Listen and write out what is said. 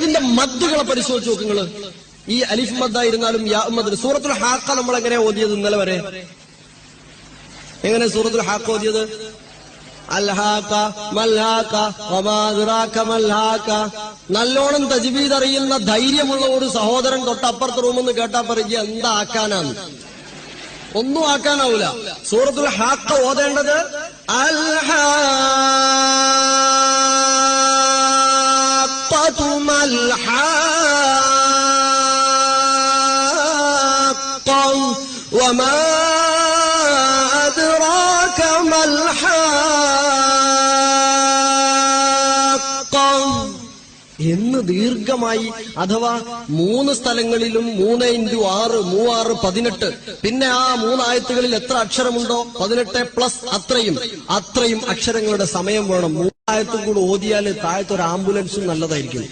അതിന്റെ മദ്ദുകളെ പരിശോധിച്ച് നോക്കുങ്ങള്. ഈ അലിഫ് മദ്ദായിരുന്നാലും യാ മദ്. സൂറത്തുൽ ഹാഖ നമ്മൾ എങ്ങനെ ഓതിയത് ഇന്നലെ വരെ? എങ്ങനെ സൂറത്തുൽ ഹാഖ ഓതിയത്? അൽഹാഖ മൽഹാഖ വമാ അദ്റാക മൽഹാഖ. നല്ലോണം തജ്വീദ് അറിയുന്ന ധൈര്യമുള്ള ഒരു സഹോദരൻ തൊട്ടപ്പുറത്ത് റൂമെന്ന് കേട്ടാ പറയുക എന്താ ആക്കാനാണ്? ഒന്നും ആക്കാനാവൂല. സൂറത്തുൽ ഹാഖ ഓതേണ്ടത് അൽഹാഖതു മൽഹാഖ വമാ അദ്റാക മൽഹാഖ എന്ന് ദീർഘമായി, അഥവാ 3 സ്ഥലങ്ങളിലും 3 × 6 3 6 18. പിന്നെ ആ 3 ആയത്തുകളിൽ എത്ര അക്ഷരമുണ്ടോ 18 പ്ലസ് അത്രയും അക്ഷരങ്ങളുടെ സമയം വേണം. 3 ആയത്തും കൂടെ ഓതിയാൽ താഴത്തൊരു ആംബുലൻസും നല്ലതായിരിക്കും.